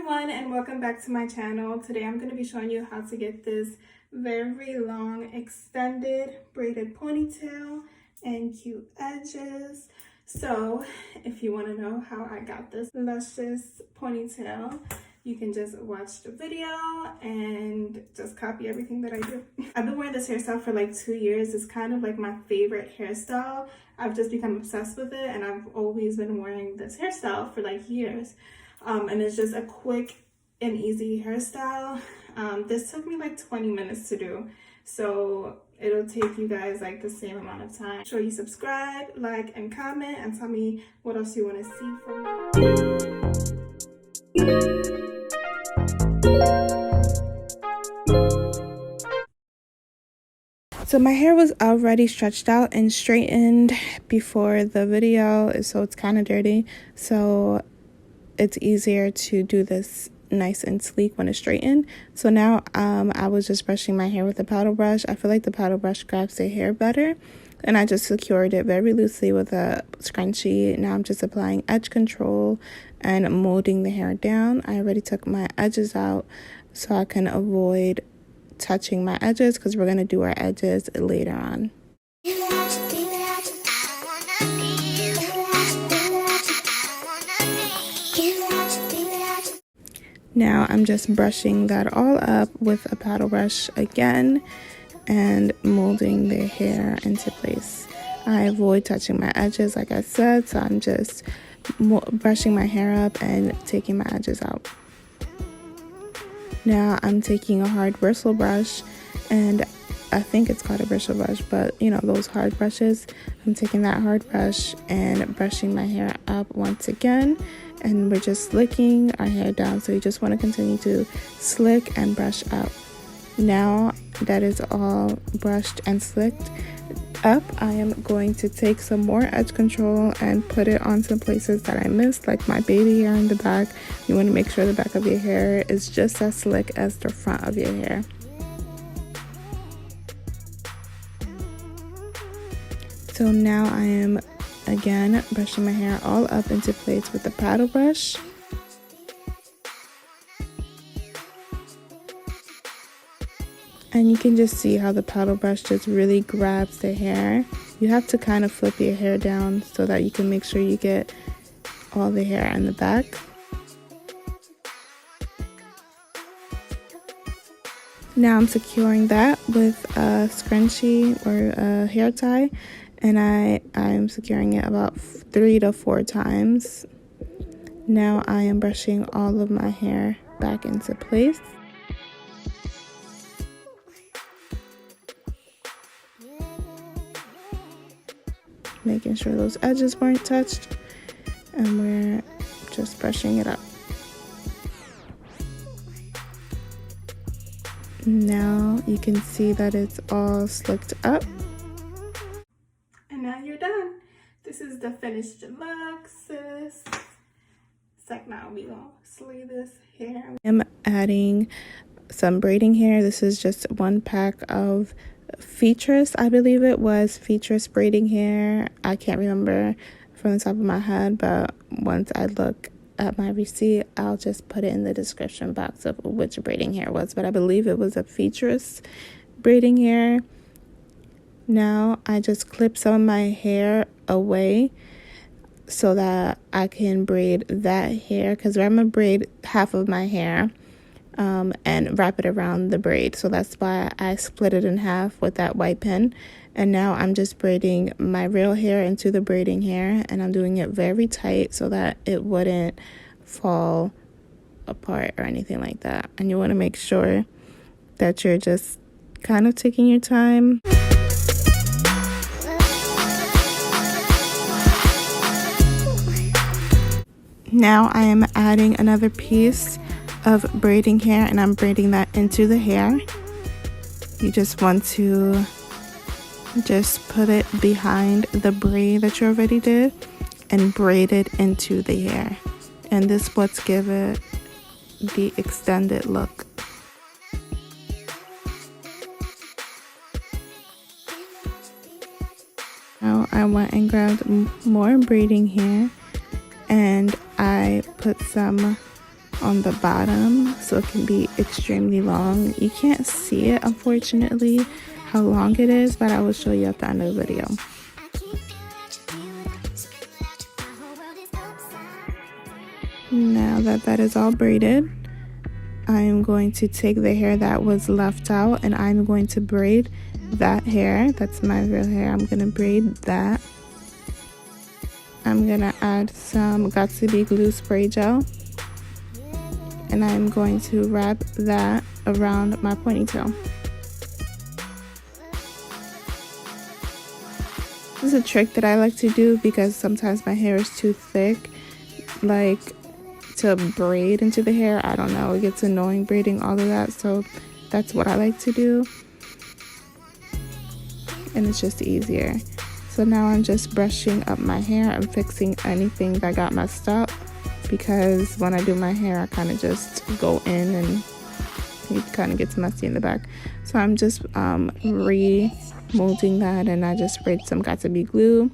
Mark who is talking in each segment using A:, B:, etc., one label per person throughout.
A: everyone, and welcome back to my channel. Today I'm going to be showing you how to get this very long extended braided ponytail and cute edges. So if you want to know how I got this luscious ponytail, you can just watch the video and just copy everything that I do. I've been wearing this hairstyle for like 2 years. It's kind of like my favorite hairstyle. I've just become obsessed with it, and I've always been wearing this hairstyle for like years. And it's just a quick and easy hairstyle. This took me like 20 minutes to do, so it'll take you guys like the same amount of time. Make sure you subscribe, like, and comment, and tell me what else you want to see from me. So my hair was already stretched out and straightened before the video, so it's kind of dirty. So it's easier to do this nice and sleek when it's straightened. So now I was just brushing my hair with a paddle brush. I feel like the paddle brush grabs the hair better, and I just secured it very loosely with a scrunchie. Now I'm just applying edge control and molding the hair down. I already took my edges out so I can avoid touching my edges, because we're going to do our edges later on. Now I'm just brushing that all up with a paddle brush again and molding the hair into place. I avoid touching my edges, like I said, so I'm just brushing my hair up and taking my edges out. Now I'm taking a hard bristle brush, and I think it's called a bristle brush, but you know, those hard brushes. I'm taking that hard brush and brushing my hair up once again, and we're just slicking our hair down. So you just want to continue to slick and brush up. Now that is all brushed and slicked up, I am going to take some more edge control and put it on some places that I missed, like my baby hair in the back. You want to make sure the back of your hair is just as slick as the front of your hair. So now I am again brushing my hair all up into place with the paddle brush. And you can just see how the paddle brush just really grabs the hair. You have to kind of flip your hair down so that you can make sure you get all the hair in the back. Now I'm securing that with a scrunchie or a hair tie, and I'm securing it about 3 to 4 times. Now I am brushing all of my hair back into place. Making sure those edges weren't touched, and we're just brushing it up. Now you can see that it's all slicked up. And now you're done. This is the finished look, sis. It's like, now we gonna slay this hair. I'm adding some braiding hair. This is just 1 pack of Featurous, I believe it was Featurous braiding hair. I can't remember from the top of my head, but once I look at my receipt, I'll just put it in the description box of which braiding hair was, but I believe it was a Featurous braiding hair. Now I just clip some of my hair away so that I can braid that hair, because I'm gonna braid half of my hair and wrap it around the braid. So that's why I split it in half with that white pin. And now I'm just braiding my real hair into the braiding hair, and I'm doing it very tight so that it wouldn't fall apart or anything like that. And you want to make sure that you're just kind of taking your time. Now I am adding another piece of braiding hair, and I'm braiding that into the hair. You just want to just put it behind the braid that you already did and braid it into the hair, and this what's give it the extended look. Now I went and grabbed more braiding hair, and I put some on the bottom so it can be extremely long. You can't see it, unfortunately, how long it is, but I will show you at the end of the video. Now that is all braided, I'm going to take the hair that was left out and I'm going to braid that hair. That's my real hair. I'm gonna braid that. I'm gonna add some Got2b glue spray gel, and I'm going to wrap that around my ponytail. This is a trick that I like to do because sometimes my hair is too thick, like to braid into the hair. I don't know, it gets annoying braiding all of that, so that's what I like to do, and it's just easier. So now I'm just brushing up my hair and fixing anything that got messed up, because when I do my hair I kind of just go in and it kind of gets messy in the back. So I'm just remolding that, and I just sprayed some Got2b glue.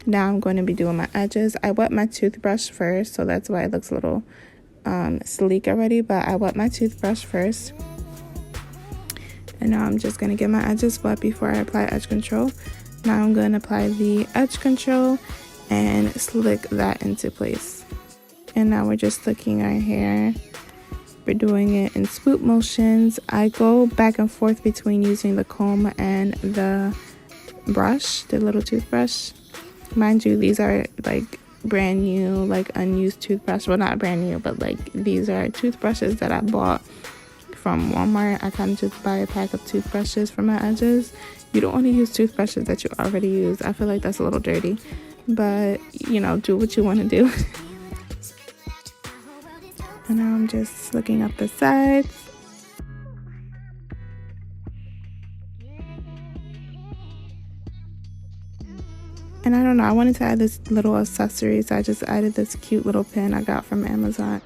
A: Now I'm going to be doing my edges. I wet my toothbrush first, so that's why it looks a little sleek already, but I wet my toothbrush first. And now I'm just going to get my edges wet before I apply edge control. Now I'm going to apply the edge control and slick that into place. And now we're just slicking our hair. We're doing it in swoop motions. I go back and forth between using the comb and the brush, the little toothbrush. Mind you, these are like brand new, like unused toothbrush. Well, not brand new, but like these are toothbrushes that I bought from Walmart. I kind of just buy a pack of toothbrushes for my edges. You don't want to use toothbrushes that you already use. I feel like that's a little dirty, but you know, do what you want to do. And now I'm just looking up the sides. And I don't know, I wanted to add this little accessory, so I just added this cute little pin I got from Amazon.